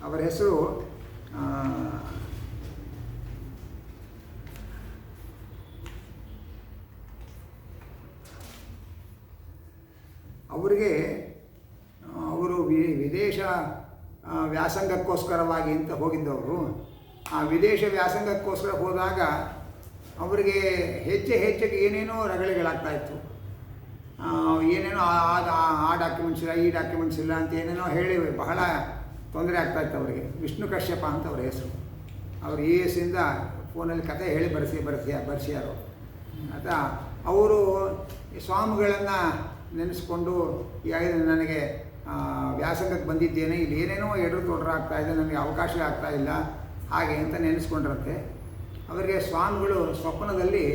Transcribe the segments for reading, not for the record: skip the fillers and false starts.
ಅವರ ಹೆಸರು ಅವರು ವಿದೇಶ ವ್ಯಾಸಂಗಕ್ಕೋಸ್ಕರವಾಗಿ ಅಂತ ಹೋಗಿದ್ದವರು. ಆ ವಿದೇಶ ವ್ಯಾಸಂಗಕ್ಕೋಸ್ಕರ ಹೋದಾಗ ಅವರಿಗೆ ಹೆಚ್ಚೆಗೆ ಏನೇನೋ ರಗಳೆಗಳಾಗ್ತಾಯಿತ್ತು. ಏನೇನೋ ಆ ಡಾಕ್ಯುಮೆಂಟ್ಸ್ ಇಲ್ಲ, ಈ ಡಾಕ್ಯುಮೆಂಟ್ಸ್ ಇಲ್ಲ ಅಂತ ಏನೇನೋ ಹೇಳಿ ಬಹಳ ತೊಂದರೆ ಆಗ್ತಾಯಿತ್ತು ಅವರಿಗೆ. ವಿಷ್ಣು ಕಶ್ಯಪ ಅಂತ ಅವ್ರ ಹೆಸರು. ಅವರು ಇಂದ ಫೋನಲ್ಲಿ ಕತೆ ಹೇಳಿ ಬರ್ಸಿಯಾರು. ಅಥವಾ ಅವರು ಸ್ವಾಮಿಗಳನ್ನು ನೆನೆಸ್ಕೊಂಡು ನನಗೆ ವ್ಯಾಸಂಗಕ್ಕೆ ಬಂದಿದ್ದೇನೆ, ಇಲ್ಲಿ ಏನೇನೋ ಎಡರು ತೊಡರು ಆಗ್ತಾಯಿದೆ, ನನಗೆ ಅವಕಾಶ ಆಗ್ತಾಯಿಲ್ಲ ಹಾಗೆ ಅಂತ ನೆನೆಸ್ಕೊಂಡ್ರಂತೆ. ಅವರಿಗೆ ಸ್ವಾಮಿಗಳು ಸ್ವಪ್ನದಲ್ಲಿ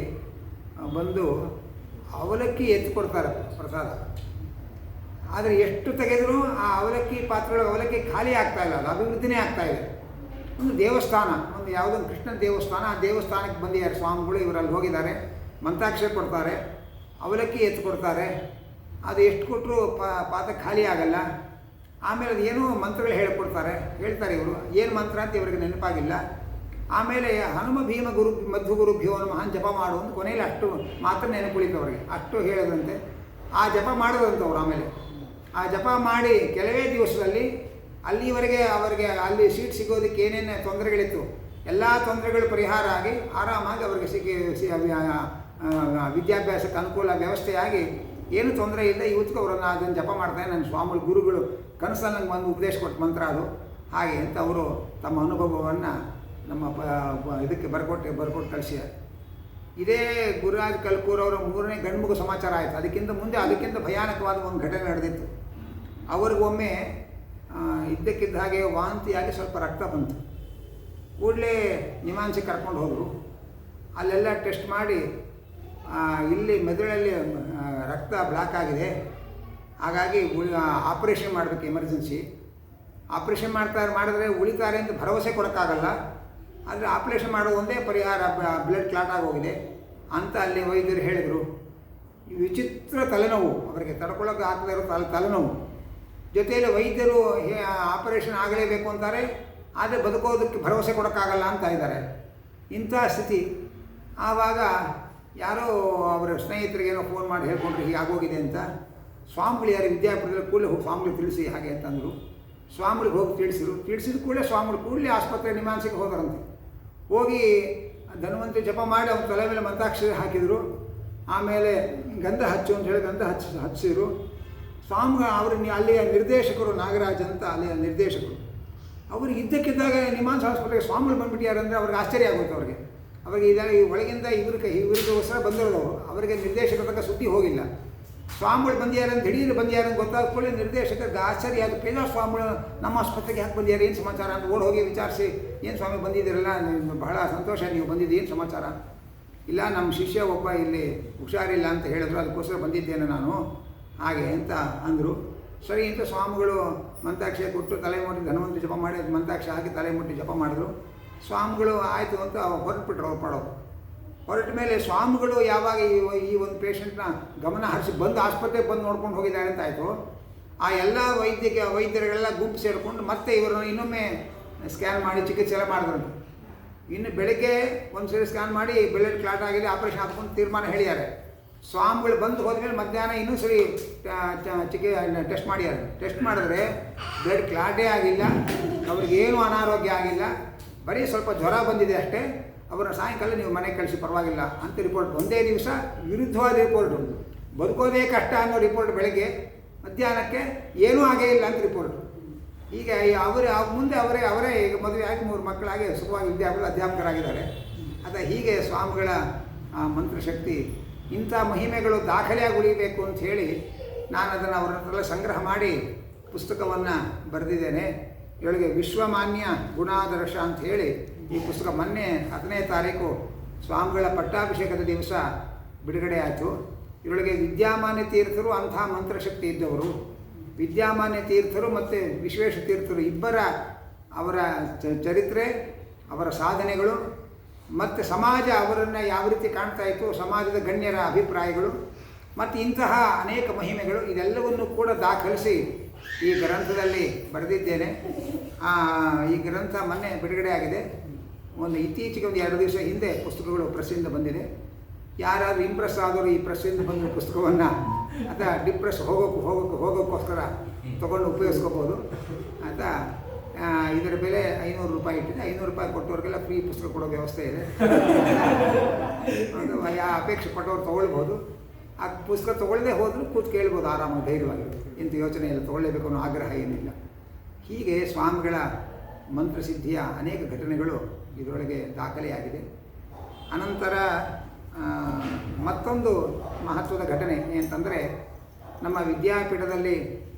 ಬಂದು ಅವಲಕ್ಕಿ ಎತ್ತು ಕೊಡ್ತಾರೆ ಪ್ರಸಾದ. ಆದರೆ ಎಷ್ಟು ತೆಗೆದರೂ ಆ ಅವಲಕ್ಕಿ ಪಾತ್ರೆಗಳು ಅವಲಕ್ಕಿ ಖಾಲಿ ಆಗ್ತಾಯಿಲ್ಲ, ಅದು ಅಭಿವೃದ್ಧಿನೇ ಆಗ್ತಾಯಿದೆ. ಒಂದು ದೇವಸ್ಥಾನ, ಒಂದು ಯಾವುದೊಂದು ಕೃಷ್ಣನ ದೇವಸ್ಥಾನ, ಆ ದೇವಸ್ಥಾನಕ್ಕೆ ಬಂದಿದ್ದಾರೆ ಸ್ವಾಮಿಗಳು. ಇವರಲ್ಲಿ ಹೋಗಿದ್ದಾರೆ, ಮಂತ್ರಾಕ್ಷರ ಕೊಡ್ತಾರೆ, ಅವಲಕ್ಕಿ ಎತ್ತು ಕೊಡ್ತಾರೆ. ಅದು ಎಷ್ಟು ಕೊಟ್ಟರು ಪಾತ್ರೆ ಖಾಲಿ ಆಗಲ್ಲ. ಆಮೇಲೆ ಅದು ಏನೋ ಮಂತ್ರಗಳು ಹೇಳ್ತಾರೆ ಇವರು. ಏನು ಮಂತ್ರ ಅಂತ ಇವರಿಗೆ ನೆನಪಾಗಿಲ್ಲ. ಆಮೇಲೆ ಹನುಮ ಭೀಮ ಗುರು ಮಧ್ವ ಗುರುಭ್ಯೋ ನಮಃ ಜಪ ಮಾಡು ಅಂತ ಕೊನೆಯಲ್ಲಿ ಅಷ್ಟು ಮಾತ್ರ ನೆನಪುಳಿತು ಅವರಿಗೆ. ಅಷ್ಟು ಹೇಳದಂತೆ ಆ ಜಪ ಮಾಡೋದಂತವ್ರು. ಆಮೇಲೆ ಆ ಜಪ ಮಾಡಿ ಕೆಲವೇ ದಿವಸದಲ್ಲಿ ಅಲ್ಲಿವರೆಗೆ ಅವರಿಗೆ ಅಲ್ಲಿ ಸೀಟ್ ಸಿಗೋದಕ್ಕೆ ಏನೇನು ತೊಂದರೆಗಳಿತ್ತು ಎಲ್ಲ ತೊಂದರೆಗಳು ಪರಿಹಾರ ಆಗಿ ಆರಾಮಾಗಿ ಅವರಿಗೆ ವಿದ್ಯಾಭ್ಯಾಸಕ್ಕೆ ಅನುಕೂಲ ವ್ಯವಸ್ಥೆಯಾಗಿ ಏನು ತೊಂದರೆ ಇಲ್ಲ. ಇವತ್ತಿಗೂ ಅವರನ್ನು ಅದನ್ನು ಜಪ ಮಾಡ್ತಾರೆ. ನನ್ನ ಸ್ವಾಮಿಗಳು ಗುರುಗಳು ಕನಸಲ್ಲಿ ನಂಗೆ ಒಂದು ಉಪದೇಶ ಕೊಟ್ಟು ಮಂತ್ರ ಅದು ಹಾಗೆ ಅಂತ ಅವರು ತಮ್ಮ ಅನುಭವವನ್ನು ನಮ್ಮ ಇದಕ್ಕೆ ಬರ್ಕೊಟ್ಟು ಕಳಿಸಿದ್ದಾರೆ. ಇದೇ ಗುರುರಾಜ್ ಕಲ್ಕೂರ್ ಅವರ 3ನೇ ಗಂಡುಮಗು ಸಮಾಚಾರ ಆಯಿತು. ಅದಕ್ಕಿಂತ ಭಯಾನಕವಾದ ಒಂದು ಘಟನೆ ನಡೆದಿತ್ತು. ಅವ್ರಿಗೊಮ್ಮೆ ಇದ್ದಕ್ಕಿದ್ದ ಹಾಗೆ ವಾಂತಿಯಾಗಿ ಸ್ವಲ್ಪ ರಕ್ತ ಬಂತು. ಕೂಡಲೇ ನಿಮಾನ್ಸಿಗೆ ಕರ್ಕೊಂಡು ಹೋದರು. ಅಲ್ಲೆಲ್ಲ ಟೆಸ್ಟ್ ಮಾಡಿ ಇಲ್ಲಿ ಮೆದುಳಲ್ಲಿ ರಕ್ತ ಬ್ಲಾಕ್ ಆಗಿದೆ, ಹಾಗಾಗಿ ಆಪ್ರೇಷನ್ ಮಾಡಬೇಕು, ಎಮರ್ಜೆನ್ಸಿ ಆಪ್ರೇಷನ್ ಮಾಡಿದ್ರೆ ಉಳಿತಾರೆ ಅಂತ ಭರವಸೆ ಕೊಡೋಕ್ಕಾಗಲ್ಲ. ಆದರೆ ಆಪ್ರೇಷನ್ ಮಾಡೋದು ಒಂದೇ ಪರಿಹಾರ, ಬ್ಲಡ್ ಕ್ಲಾಟ್ ಆಗೋಗಿದೆ ಅಂತ ಅಲ್ಲಿ ವೈದ್ಯರು ಹೇಳಿದರು. ವಿಚಿತ್ರ ತಲೆನೋವು, ಅವರಿಗೆ ತಡ್ಕೊಳ್ಳೋಕೆ ಆಗದೇ ಇರೋ ತಲೆನೋವು. ಜೊತೆಯಲ್ಲಿ ವೈದ್ಯರು ಆಪರೇಷನ್ ಆಗಲೇಬೇಕು ಅಂತಾರೆ, ಆದರೆ ಬದುಕೋದಕ್ಕೆ ಭರವಸೆ ಕೊಡೋಕ್ಕಾಗಲ್ಲ ಅಂತ ಇದ್ದಾರೆ. ಇಂಥ ಸ್ಥಿತಿ. ಆವಾಗ ಯಾರೋ ಅವರ ಸ್ನೇಹಿತರಿಗೇನೋ ಫೋನ್ ಮಾಡಿ ಹೇಳ್ಕೊಂಡ್ರು ಹೀಗಾಗೋಗಿದೆ ಅಂತ. ಸ್ವಾಮಿಗಳು ಯಾರು ವಿದ್ಯಾಪೀಠದಲ್ಲಿ ಕೂಡಲೇ ಹೋಗಿ ಸ್ವಾಮಿಗಳು ತಿಳಿಸಿ ಹಾಗೆ ಅಂತಂದರು. ಸ್ವಾಮಿಗಳಿಗೆ ಹೋಗಿ ತಿಳಿಸಿದ ಕೂಡಲೇ ಸ್ವಾಮಿಗಳು ಕೂಡಲೇ ಆಸ್ಪತ್ರೆ ನಿಮಾನ್ಸಿಗೆ ಹೋದರಂತೆ. ಹೋಗಿ ಧನ್ವಂತರಿ ಜಪ ಮಾಡಿ ಅವ್ರ ತಲೆ ಮೇಲೆ ಮಂತ್ರಾಕ್ಷರ ಹಾಕಿದರು. ಆಮೇಲೆ ಗಂಧ ಹಚ್ಚು ಅಂತ ಹೇಳಿ ಗಂಧ ಹಚ್ಚಿದ್ರು. ಸ್ವಾಮಿಗಳು ಅವ್ರಿಗೆ ಅಲ್ಲಿಯ ನಿರ್ದೇಶಕರು ನಾಗರಾಜ್ ಅಂತ ಅಲ್ಲಿಯ ನಿರ್ದೇಶಕರು. ಅವ್ರಿಗೆ ಇದ್ದಕ್ಕಿದ್ದಾಗ ನಿಮಾನ್ಸ್ ಆಸ್ಪತ್ರೆಗೆ ಸ್ವಾಮಿಗಳು ಬಂದುಬಿಟ್ಟಿದ್ದಾರೆ ಅಂದರೆ ಅವ್ರಿಗೆ ಆಶ್ಚರ್ಯ ಆಗುತ್ತೆ. ಅವರಿಗೆ ಈ ಒಳಗಿಂದ ಇವರಿಗೋಸ್ಕರ ಬಂದಿರೋದು. ಅವರಿಗೆ ನಿರ್ದೇಶಕರ ತನಕ ಸುದ್ದಿ ಹೋಗಿಲ್ಲ. ಸ್ವಾಮಿಗಳು ಬಂದಿದ್ದಾರೆ ಅಂತ ದಿಢೀರ್ ಬಂದಿದ್ದಾರೆ ಅಂತ ಗೊತ್ತಾದ ಕೂಡಲೇ ನಿರ್ದೇಶಕರಿಗೆ ಆಶ್ಚರ್ಯ ಆಗುತ್ತೆ. ಸ್ವಾಮಿಗಳು ನಮ್ಮ ಆಸ್ಪತ್ರೆಗೆ ಯಾಕೆ ಬಂದಿದ್ದಾರೆ, ಏನು ಸಮಾಚಾರ ಅಂತ ಓಡಿ ಹೋಗಿ ವಿಚಾರಿಸಿ, ಏನು ಸ್ವಾಮಿ ಬಂದಿದ್ದೀರಲ್ಲ, ಬಹಳ ಸಂತೋಷ ನೀವು ಬಂದಿದ್ದು, ಏನು ಸಮಾಚಾರ? ಇಲ್ಲ, ನಮ್ಮ ಶಿಷ್ಯ ಒಬ್ಬ ಇಲ್ಲಿ ಹುಷಾರಿಲ್ಲ ಅಂತ ಹೇಳಿದ್ರು, ಅದಕ್ಕೋಸ್ಕರ ಬಂದಿದ್ದೇನೆ ನಾನು ಹಾಗೆ ಅಂತ ಅಂದರು. ಸರಿ ಅಂತ ಸ್ವಾಮಿಗಳು ಮಂತ್ರಾಕ್ಷರ ಕೊಟ್ಟು ತಲೆ ಮುಟ್ಟಿ ಧನ್ವಂತರಿ ಜಪ ಮಾಡಿ ಅದು ಮಂತ್ರಾಕ್ಷರ ಹಾಕಿ ತಲೆ ಮುಟ್ಟಿ ಜಪ ಮಾಡಿದ್ರು. ಸ್ವಾಮಿಗಳು ಆಯಿತು ಅಂತ ಹೊರಟ್ಬಿಟ್ರು. ಅವ್ರು ಪಡೋದು ಹೊರಟ ಮೇಲೆ ಸ್ವಾಮಿಗಳು ಯಾವಾಗ ಈ ಒಂದು ಪೇಷಂಟ್ನ ಗಮನ ಹರಿಸಿ ಬಂದು ಆಸ್ಪತ್ರೆಗೆ ಬಂದು ನೋಡ್ಕೊಂಡು ಹೋಗಿದ್ದಾರೆ ಅಂತ ಆಯಿತು. ಆ ಎಲ್ಲ ವೈದ್ಯರುಗಳೆಲ್ಲ ಗುಂಪು ಸೇರಿಕೊಂಡು ಮತ್ತೆ ಇವರನ್ನು ಇನ್ನೊಮ್ಮೆ ಸ್ಕ್ಯಾನ್ ಮಾಡಿ ಚಿಕಿತ್ಸೆ ಎಲ್ಲ ಮಾಡಿದ್ರಂತೆ. ಇನ್ನು ಬೆಳಗ್ಗೆ ಒಂದು ಸರಿ ಸ್ಕ್ಯಾನ್ ಮಾಡಿ ಬ್ಲಡ್ ಕ್ಲಾಟ್ ಆಗಿದೆ, ಆಪರೇಷನ್ ಹಾಕ್ಕೊಂಡು ತೀರ್ಮಾನ ಹೇಳಿದ್ದಾರೆ. ಸ್ವಾಮಿಗಳು ಬಂದು ಹೋದ್ಮೇಲೆ ಮಧ್ಯಾಹ್ನ ಇನ್ನೂ ಸರಿ ಟೆಸ್ಟ್ ಮಾಡಿದ್ದಾರೆ. ಟೆಸ್ಟ್ ಮಾಡಿದ್ರೆ ಬ್ಲಡ್ ಕ್ಲಾಟೇ ಆಗಿಲ್ಲ, ಅವ್ರಿಗೇನು ಅನಾರೋಗ್ಯ ಆಗಿಲ್ಲ, ಬರೀ ಸ್ವಲ್ಪ ಜ್ವರ ಬಂದಿದೆ ಅಷ್ಟೇ. ಅವರ ಸಾಯಂಕಾಲ ನೀವು ಮನೆಗೆ ಕಳಿಸಿ ಪರವಾಗಿಲ್ಲ ಅಂತ ರಿಪೋರ್ಟ್. ಒಂದೇ ದಿವಸ ವಿರುದ್ಧವಾದ ರಿಪೋರ್ಟು. ಬದುಕೋದೇ ಕಷ್ಟ ಅನ್ನೋ ರಿಪೋರ್ಟ್ ಬೆಳಗ್ಗೆ, ಮಧ್ಯಾಹ್ನಕ್ಕೆ ಏನೂ ಆಗೇ ಇಲ್ಲ ಅಂತ ರಿಪೋರ್ಟು. ಈಗ ಮುಂದೆ ಅವರೇ ಈಗ ಮದುವೆ ಆಗಿ 3 ಮಕ್ಕಳಾಗಿ ಸುಖವಾಗಿ ಅಧ್ಯಾಪಕರಾಗಿದ್ದಾರೆ. ಹೀಗೆ ಸ್ವಾಮಿಗಳ ಮಂತ್ರಶಕ್ತಿ, ಇಂಥ ಮಹಿಮೆಗಳು ದಾಖಲೆಯಾಗಿ ಉಳಿಬೇಕು ಅಂತ ಹೇಳಿ ನಾನು ಅದನ್ನು ಅವರ ಹತ್ರ ಸಂಗ್ರಹ ಮಾಡಿ ಪುಸ್ತಕವನ್ನು ಬರೆದಿದ್ದೇನೆ. ಇವಳಿಗೆ ವಿಶ್ವಮಾನ್ಯ ಗುಣಾದರ್ಶ ಅಂತ ಹೇಳಿ ಈ ಪುಸ್ತಕ ಮೊನ್ನೆ 10ನೇ ತಾರೀಕು ಸ್ವಾಮಿಗಳ ಪಟ್ಟಾಭಿಷೇಕದ ದಿವಸ ಬಿಡುಗಡೆ ಆಯಿತು. ಇವಳಿಗೆ ವಿದ್ಯಾಮಾನ್ಯ ತೀರ್ಥರು ಅಂಥ ಮಂತ್ರಶಕ್ತಿ ಇದ್ದವರು. ವಿದ್ಯಾಮಾನ್ಯ ತೀರ್ಥರು ಮತ್ತು ವಿಶ್ವೇಶ ತೀರ್ಥರು ಅವರ ಚರಿತ್ರೆ, ಅವರ ಸಾಧನೆಗಳು ಮತ್ತು ಸಮಾಜ ಅವರನ್ನು ಯಾವ ರೀತಿ ಕಾಣ್ತಾ ಇತ್ತು, ಸಮಾಜದ ಗಣ್ಯರ ಅಭಿಪ್ರಾಯಗಳು ಮತ್ತು ಇಂತಹ ಅನೇಕ ಮಹಿಮೆಗಳು ಇದೆಲ್ಲವನ್ನು ಕೂಡ ದಾಖಲಿಸಿ ಈ ಗ್ರಂಥದಲ್ಲಿ ಬರೆದಿದ್ದೇನೆ. ಈ ಗ್ರಂಥ ಮೊನ್ನೆ ಬಿಡುಗಡೆ ಆಗಿದೆ. ಇತ್ತೀಚೆಗೆ ಒಂದು 2 ದಿವಸ ಹಿಂದೆ ಪುಸ್ತಕಗಳು ಪ್ರೆಸ್ಸಿಂದ ಬಂದಿದೆ. ಯಾರಾದರೂ ಇಂಪ್ರೆಸ್ ಆದವರು ಈ ಪ್ರೆಸ್ಸಿಂದ ಬಂದ ಪುಸ್ತಕವನ್ನು ಅಥವಾ ಡಿಪ್ರೆಸ್ ಹೋಗೋಕ್ಕೋಸ್ಕರ ತೊಗೊಂಡು ಉಪಯೋಗಿಸ್ಕೋಬೋದು. ಅಥವಾ ಇದರ ಬೆಲೆ 500 ರೂಪಾಯಿ ಇಟ್ಟಿದೆ. 500 ರೂಪಾಯಿ ಕೊಟ್ಟವ್ರಿಗೆಲ್ಲ ಫ್ರೀ ಪುಸ್ತಕ ಕೊಡೋ ವ್ಯವಸ್ಥೆ ಇದೆ. ಅಪೇಕ್ಷೆ ಪಟ್ಟವ್ರು ತೊಗೊಳ್ಬೋದು. ಆ ಪುಸ್ತಕ ತೊಗೊಳ್ಳದೆ ಹೋದರೂ ಕೂತು ಕೇಳ್ಬೋದು ಆರಾಮಾಗಿ, ಧೈರ್ಯವಾಗಿ. ಇಂಥ ಯೋಚನೆ ಇಲ್ಲ, ತೊಗೊಳ್ಳೇಬೇಕು ಅನ್ನೋ ಆಗ್ರಹ ಏನಿಲ್ಲ. ಹೀಗೆ ಸ್ವಾಮಿಗಳ ಮಂತ್ರಸಿದ್ಧಿಯ ಅನೇಕ ಘಟನೆಗಳು ಇದರೊಳಗೆ ದಾಖಲೆಯಾಗಿದೆ. ಅನಂತರ ಮತ್ತೊಂದು ಮಹತ್ವದ ಘಟನೆ ಏನಂತಂದರೆ, ನಮ್ಮ ವಿದ್ಯಾಪೀಠದಲ್ಲಿ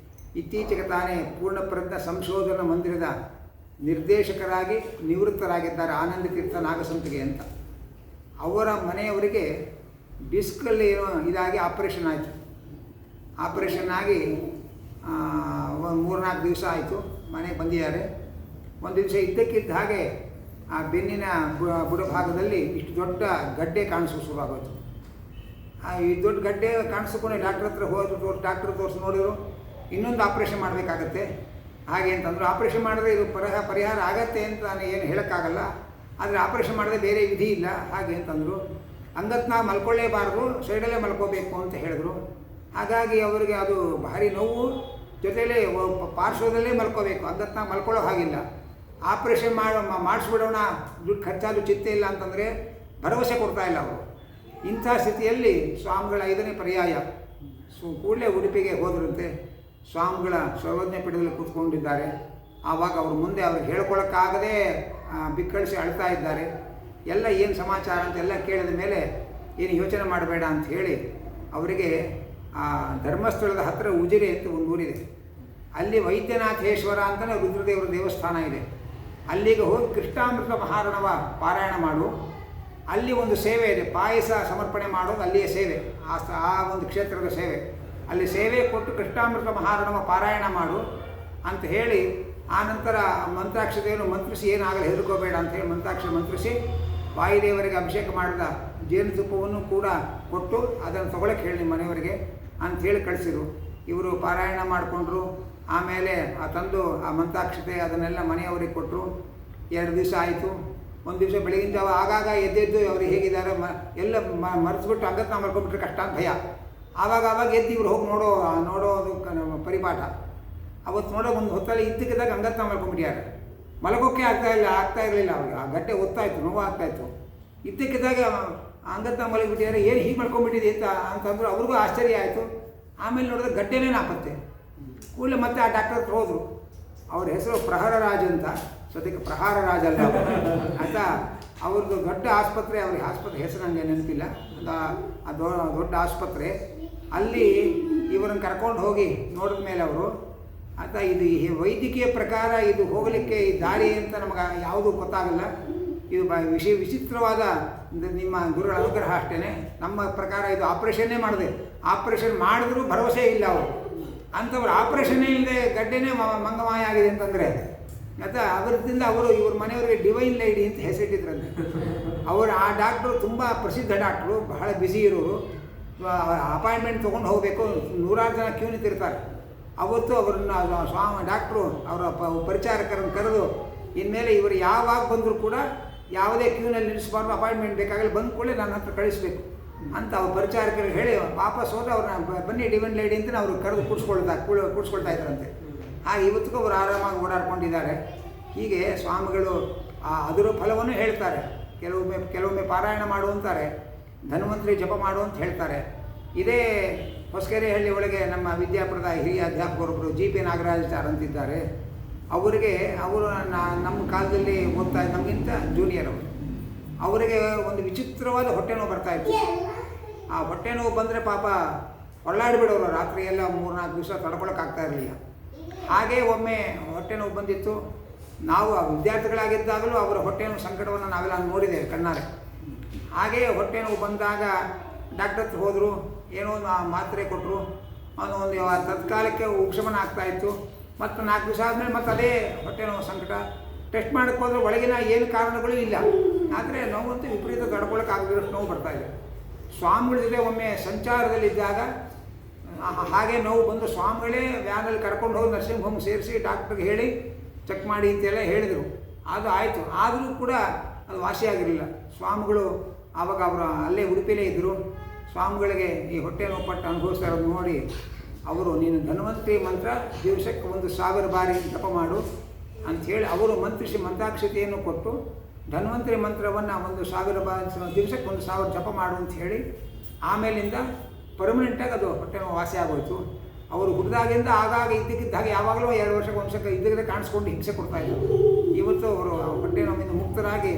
ಇತ್ತೀಚೆಗೆ ತಾನೇ ಪೂರ್ಣಪ್ರಜ್ಞ ಸಂಶೋಧನಾ ಮಂದಿರದ ನಿರ್ದೇಶಕರಾಗಿ ನಿವೃತ್ತರಾಗಿದ್ದಾರೆ ಆನಂದ ತೀರ್ಥ ನಾಗಸಂತಿಗೆ ಅಂತ. ಅವರ ಮನೆಯವರಿಗೆ ಡಿಸ್ಕಲ್ಲಿ ಇದಾಗಿ ಆಪರೇಷನ್ ಆಯಿತು. ಆಪರೇಷನ್ ಆಗಿ 3-4 ದಿವಸ ಆಯಿತು. ಮನೆಗೆ ಬಂದಿದ್ದಾರೆ. ಒಂದು ದಿವಸ ಇದ್ದಕ್ಕಿದ್ದ ಹಾಗೆ ಆ ಬೆನ್ನಿನ ಬುಡಭಾಗದಲ್ಲಿ ಇಷ್ಟು ದೊಡ್ಡ ಗಡ್ಡೆ ಕಾಣಿಸೋ ಶುರುವಾಗೋಯ್ತು. ಈ ದೊಡ್ಡ ಗಡ್ಡೆ ಕಾಣಿಸ್ಕೊಂಡು ಡಾಕ್ಟ್ರ್ ಹತ್ರ ಹೋದ್ರು. ಡಾಕ್ಟ್ರ್ ತೋರಿಸಿ ನೋಡಿದ್ರು, ಇನ್ನೊಂದು ಆಪ್ರೇಷನ್ ಮಾಡಬೇಕಾಗತ್ತೆ ಹಾಗೆ ಅಂತಂದರು. ಆಪ್ರೇಷನ್ ಮಾಡಿದ್ರೆ ಇದು ಪರಿಹಾರ ಆಗತ್ತೆ ಅಂತ ನಾನು ಏನು ಹೇಳೋಕ್ಕಾಗಲ್ಲ, ಆದರೆ ಆಪ್ರೇಷನ್ ಮಾಡಿದ್ರೆ ಬೇರೆ ವಿಧಿ ಇಲ್ಲ ಹಾಗೆ ಅಂತಂದರು. ಅಂಗತ್ನ ಮಲ್ಕೊಳ್ಳೇಬಾರ್ದು, ಸೈಡಲ್ಲೇ ಮಲ್ಕೋಬೇಕು ಅಂತ ಹೇಳಿದ್ರು. ಹಾಗಾಗಿ ಅವರಿಗೆ ಅದು ಭಾರಿ ನೋವು, ಜೊತೆಯಲ್ಲೇ ಪಾರ್ಶ್ವದಲ್ಲೇ ಮಲ್ಕೋಬೇಕು, ಅಂಗತ್ನ ಮಲ್ಕೊಳ್ಳೋ ಹಾಗಿಲ್ಲ. ಆಪ್ರೇಷನ್ ಮಾಡಿಸ್ಬಿಡೋಣ, ದುಡ್ಡು ಖರ್ಚಾದರೂ ಚಿಂತೆ ಇಲ್ಲ ಅಂತಂದರೆ ಭರವಸೆ ಕೊಡ್ತಾ ಇಲ್ಲ ಅವರು. ಇಂಥ ಸ್ಥಿತಿಯಲ್ಲಿ ಸ್ವಾಮಿಗಳ 5ನೇ ಪರ್ಯಾಯ ಕೂಡಲೇ ಉಡುಪಿಗೆ ಹೋದರಂತೆ. ಸ್ವಾಮಿಗಳ ಸರ್ವಜ್ಞ ಪೀಠದಲ್ಲಿ ಕೂತ್ಕೊಂಡಿದ್ದಾರೆ. ಆವಾಗ ಅವ್ರ ಮುಂದೆ ಅವ್ರಿಗೆ ಹೇಳ್ಕೊಳಕ್ಕಾಗದೆ ಬಿಕ್ಕಳಿಸಿ ಅಳ್ತಾ ಇದ್ದಾರೆ. ಎಲ್ಲ ಏನು ಸಮಾಚಾರ ಅಂತ ಎಲ್ಲ ಕೇಳಿದ ಮೇಲೆ ಏನು ಯೋಚನೆ ಮಾಡಬೇಡ ಅಂತ ಹೇಳಿ ಅವರಿಗೆ ಧರ್ಮಸ್ಥಳದ ಹತ್ತಿರ ಉಜಿರೆ ಅಂತ ಒಂದು ಊರಿದೆ. ಅಲ್ಲಿ ವೈದ್ಯನಾಥೇಶ್ವರ ಅಂತಲೇ ರುದ್ರದೇವರ ದೇವಸ್ಥಾನ ಇದೆ. ಅಲ್ಲಿಗೆ ಹೋಗಿ ಕೃಷ್ಣಾಮೃತ ಮಹಾರಣವ ಪಾರಾಯಣ ಮಾಡು. ಅಲ್ಲಿ ಒಂದು ಸೇವೆ ಇದೆ, ಪಾಯಸ ಸಮರ್ಪಣೆ ಮಾಡೋದು ಅಲ್ಲಿಯ ಸೇವೆ, ಆ ಒಂದು ಕ್ಷೇತ್ರದ ಸೇವೆ. ಅಲ್ಲಿ ಸೇವೆ ಕೊಟ್ಟು ಕೃಷ್ಣಾಮೃತ ಮಹಾರಣವ ಪಾರಾಯಣ ಮಾಡು ಅಂತ ಹೇಳಿ, ಆನಂತರ ಮಂತ್ರಾಕ್ಷತೆಯನ್ನು ಮಂತ್ರಿಸಿ, ಏನಾಗಲಿ ಹೆದರ್ಕೋಬೇಡ ಅಂತೇಳಿ ಮಂತ್ರಾಕ್ಷರ ಮಂತ್ರಿಸಿ ವಾಯುದೇವರಿಗೆ ಅಭಿಷೇಕ ಮಾಡಿದ ಜೇನುತುಪ್ಪವನ್ನು ಕೂಡ ಕೊಟ್ಟು ಅದನ್ನು ತೊಗೊಳಕ್ಕೆ ಹೇಳಿ ನಿಮ್ಮ ಮನೆಯವರಿಗೆ ಅಂಥೇಳಿ ಕಳಿಸಿದರು. ಇವರು ಪಾರಾಯಣ ಮಾಡಿಕೊಂಡ್ರು. ಆಮೇಲೆ ತಂದು ಆ ಮಂತ್ರಾಕ್ಷತೆ ಅದನ್ನೆಲ್ಲ ಮನೆಯವರಿಗೆ ಕೊಟ್ಟರು. 2 ದಿವಸ ಆಯಿತು. ಒಂದು ದಿವಸ ಬೆಳಗಿನ ಜಾವ ಆಗಾಗ ಎದ್ದೆದ್ದು ಅವ್ರಿಗೆ ಹೇಗಿದ್ದಾರೆ ಎಲ್ಲ ಮರೆಸ್ಬಿಟ್ಟು ಅಂಗತ್ನ ಮಲ್ಕೊಂಡ್ಬಿಟ್ರೆ ಕಷ್ಟ ಅಂತ ಭಯ. ಆವಾಗ ಎದ್ದು ಇವ್ರು ಹೋಗಿ ನೋಡೋದು ಪರಿಪಾಠ. ಅವತ್ತು ನೋಡೋ ಒಂದು ಹೊತ್ತಲ್ಲಿ ಇದ್ದಕ್ಕಿದ್ದಾಗ ಅಂಗತ್ನ ಮಲ್ಕೊಂಡ್ಬಿಟ್ಟಿದ್ದಾರೆ. ಮಲಗೋಕ್ಕೆ ಆಗ್ತಾ ಇರಲಿಲ್ಲ ಅವ್ರಿಗೆ. ಆ ಗಡ್ಡೆ ಒತ್ತಾಯಿತು, ನೋವು ಆಗ್ತಾಯಿತ್ತು. ಇದ್ದಕ್ಕಿದ್ದಾಗ ಅಂಗತ್ನ ಮಲಗಿಬಿಟ್ಟಿದ್ದಾರೆ. ಏನು ಹೀಗೆ ಮಲ್ಕೊಂಡ್ಬಿಟ್ಟಿದೆ ಅಂತಂದ್ರು. ಅವ್ರಿಗೂ ಆಶ್ಚರ್ಯ ಆಯಿತು. ಆಮೇಲೆ ನೋಡಿದ್ರೆ ಗಡ್ಡೆನೇ ನಾಪತ್ತೆ. ಕೂಡಲೇ ಮತ್ತೆ ಆ ಡಾಕ್ಟರ್ ಹತ್ರ ಹೋದರು. ಅವ್ರ ಹೆಸರು ಪ್ರಹರರಾಜ್ ಅಂತ, ಸದ್ಯಕ್ಕೆ ಪ್ರಹಾರರಾಜ್ ಅಲ್ಲ ಅಂತ. ಅವ್ರದ್ದು ದೊಡ್ಡ ಆಸ್ಪತ್ರೆ, ಅವ್ರಿಗೆ ಆಸ್ಪತ್ರೆ ಹೆಸರು ನನಗೆ ನೆನಪಿಲ್ಲ. ದೊಡ್ಡ ಆಸ್ಪತ್ರೆ. ಅಲ್ಲಿ ಇವರನ್ನು ಕರ್ಕೊಂಡು ಹೋಗಿ ನೋಡಿದ ಮೇಲೆ ಅವರು ಅಂತ, ಇದು ವೈದ್ಯಕೀಯ ಪ್ರಕಾರ ಇದು ಹೋಗಲಿಕ್ಕೆ ಈ ದಾರಿ ಅಂತ ನಮಗೆ ಯಾವುದೂ ಗೊತ್ತಾಗಲ್ಲ. ಇದು ವಿಚಿತ್ರವಾದ ನಿಮ್ಮ ಗುರುಗಳ ಅನುಗ್ರಹ ಅಷ್ಟೇ. ನಮ್ಮ ಪ್ರಕಾರ ಇದು ಆಪ್ರೇಷನ್ನೇ ಮಾಡಿದೆ. ಆಪ್ರೇಷನ್ ಮಾಡಿದ್ರೂ ಭರವಸೆ ಇಲ್ಲ ಅವರು ಅಂಥವ್ರು. ಆಪ್ರೇಷನ್ನೇ ಇಲ್ಲದೆ ಗಡ್ಡೆನೇ ಮಂಗಮಾಯ ಆಗಿದೆ ಅಂತಂದರೆ ಮತ್ತು ಅದರಿಂದ ಇವ್ರ ಮನೆಯವರಿಗೆ ಡಿವೈನ್ ಲೇಡಿ ಅಂತ ಹೆಸರಿಟ್ಟಿದ್ರಂತೆ. ಆ ಡಾಕ್ಟ್ರು ತುಂಬ ಪ್ರಸಿದ್ಧ ಡಾಕ್ಟ್ರು, ಬಹಳ ಬ್ಯುಸಿ ಇರೋರು. ಅಪಾಯಿಂಟ್ಮೆಂಟ್ ತೊಗೊಂಡು ಹೋಗಬೇಕು, 100 ಜನ ಕ್ಯೂ ನಿಂತಿರ್ತಾರೆ. ಅವತ್ತು ಅವ್ರನ್ನ ಡಾಕ್ಟ್ರು ಅವರ ಪರಿಚಾರಕರನ್ನು ಕರೆದು, ಇನ್ಮೇಲೆ ಇವರು ಯಾವಾಗ ಬಂದರೂ ಕೂಡ ಯಾವುದೇ ಕ್ಯೂನಲ್ಲಿ ನಿಲ್ಲಿಸಬಾರ್ದು, ಅಪಾಯಿಂಟ್ಮೆಂಟ್ ಬೇಕಾಗಲಿ, ಬಂದ ಕೂಡಲೇ ನನ್ನ ಹತ್ರ ಕಳಿಸ್ಬೇಕು ಅಂತ ಅವ್ರ ಪರಿಚಾರಕರಿಗೆ ಹೇಳಿ ವಾಪಸ್ ಹೋದ್ರೆ ಅವ್ರನ್ನ ಬನ್ನಿ ಡಿವೈನ್ ಲೇಡಿ ಅಂತ ಅವ್ರು ಕರೆದು ಕೂಡಿಸ್ಕೊಳ್ತಾ ಇದ್ದಾರಂತೆ. ಹಾಗೆ ಇವತ್ತಿಗೂ ಅವರು ಆರಾಮಾಗಿ ಓಡಾಡ್ಕೊಂಡಿದ್ದಾರೆ. ಹೀಗೆ ಸ್ವಾಮಿಗಳು ಅದರ ಫಲವನ್ನು ಹೇಳ್ತಾರೆ. ಕೆಲವೊಮ್ಮೆ ಪಾರಾಯಣ ಮಾಡು ಅಂತಾರೆ, ಧನ್ವಂತರಿ ಜಪ ಮಾಡು ಅಂತ ಹೇಳ್ತಾರೆ. ಇದೇ ಹೊಸಕೆರೆಹಳ್ಳಿ ಒಳಗೆ ನಮ್ಮ ವಿದ್ಯಾಪೀಠದ ಹಿರಿಯ ಅಧ್ಯಾಪಕರೊಬ್ಬರು GP ನಾಗರಾಜಾಚಾರ್ ಅಂತಿದ್ದಾರೆ. ಅವರು ನಮ್ಮ ಕಾಲದಲ್ಲಿ ಓದ್ತಾ ನಮಗಿಂತ ಜೂನಿಯರ್ ಅವರು. ಅವರಿಗೆ ಒಂದು ವಿಚಿತ್ರವಾದ ಹೊಟ್ಟೆ ನೋವು ಬರ್ತಾಯಿತ್ತು. ಆ ಹೊಟ್ಟೆ ನೋವು ಬಂದರೆ ಪಾಪ ಹೊರಳಾಡಿಬಿಡೋರು. ರಾತ್ರಿ ಎಲ್ಲ 3-4 ದಿವಸ ತಡ್ಕೊಳಕ್ಕಾಗ್ತಾ ಇರಲಿಲ್ಲ. ಹಾಗೇ ಒಮ್ಮೆ ಹೊಟ್ಟೆ ನೋವು ಬಂದಿತ್ತು. ನಾವು ಆ ವಿದ್ಯಾರ್ಥಿಗಳಾಗಿದ್ದಾಗಲೂ ಅವರ ಹೊಟ್ಟೆ ನೋವು ಸಂಕಟವನ್ನು ನಾವೆಲ್ಲ ನೋಡಿದ್ದೇವೆ ಕಣ್ಣಾರೆ. ಹಾಗೇ ಹೊಟ್ಟೆ ನೋವು ಬಂದಾಗ ಡಾಕ್ಟರ್ ಹತ್ರ ಹೋದರು. ಏನೋ ಒಂದು ಮಾತ್ರೆ ಕೊಟ್ಟರು. ಒಂದು ತತ್ಕಾಲಕ್ಕೆ ಉಪಶಮನ ಆಗ್ತಾಯಿತ್ತು. ಮತ್ತು 4 ದಿವಸ ಆದಮೇಲೆ ಮತ್ತೆ ಅದೇ ಹೊಟ್ಟೆ ನೋವು ಸಂಕಟ. ಟೆಸ್ಟ್ ಮಾಡೋಕ್ಕೆ ಹೋದರೆ ಒಳಗಿನ ಏನು ಕಾರಣಗಳು ಇಲ್ಲ, ಆದರೆ ನೋವಂತೂ ವಿಪರೀತ ತಡ್ಕೊಳ್ಳೋಕ್ಕಾಗದಿರೋಷ್ಟು ನೋವು ಬರ್ತಾಯಿದೆ. ಸ್ವಾಮಿಗಳ ಜೊತೆ ಒಮ್ಮೆ ಸಂಚಾರದಲ್ಲಿದ್ದಾಗ ಹಾಗೆ ನೋವು ಬಂದು ಸ್ವಾಮಿಗಳೇ ವ್ಯಾನಲ್ಲಿ ಕರ್ಕೊಂಡು ಹೋಗಿ ನರ್ಸಿಂಗ್ ಹೋಮ್ ಸೇರಿಸಿ ಡಾಕ್ಟ್ರಿಗೆ ಹೇಳಿ ಚೆಕ್ ಮಾಡಿ ಅಂತೆಲ್ಲ ಹೇಳಿದರು. ಅದು ಆಯಿತು. ಆದರೂ ಕೂಡ ಅದು ವಾಸಿಯಾಗಿರಲಿಲ್ಲ. ಸ್ವಾಮಿಗಳು ಆವಾಗ ಅವರು ಅಲ್ಲೇ ಉಡುಪಿಲೇ ಇದ್ದರು. ಸ್ವಾಮಿಗಳಿಗೆ ಈ ಹೊಟ್ಟೆ ನೋವು ಅನುಭವಿಸ್ತಾ ಇರೋದು ನೋಡಿ ಅವರು, ನೀನು ಧನ್ವಂತರಿ ಮಂತ್ರ ದಿವಸಕ್ಕೆ 1000 ಬಾರಿ ಜಪ ಮಾಡು ಅಂಥೇಳಿ ಅವರು ಮಂತ್ರಿಸಿ ಮಂತ್ರಾಕ್ಷತೆಯನ್ನು ಕೊಟ್ಟು ಧನ್ವಂತರಿ ಮಂತ್ರವನ್ನು 1000 ಬಾರಿ ದಿವಸಕ್ಕೆ 1000 ಜಪ ಮಾಡು ಅಂತ ಹೇಳಿ ಆಮೇಲಿಂದ ಪರ್ಮನೆಂಟಾಗಿ ಅದು ಹೊಟ್ಟೆ ನೋವು ವಾಸಿ ಆಗೋಯ್ತು. ಅವರು ಹುಟ್ಟಿದಾಗಿಂದ ಆಗಾಗ ಇದ್ದಕ್ಕಿದ್ದಾಗ ಯಾವಾಗಲೂ 2 ವರ್ಷಕ್ಕೆ ಒಂದ್ಸಕ್ಕೆ ಇದ್ದಕ್ಕೆ ಕಾಣಿಸ್ಕೊಂಡು ಹಿಂಸೆ ಕೊಡ್ತಾಯಿದ್ರು. ಇವತ್ತು ಅವರು ಹೊಟ್ಟೆ ನೋವಿಂದ ಮುಕ್ತರಾಗಿ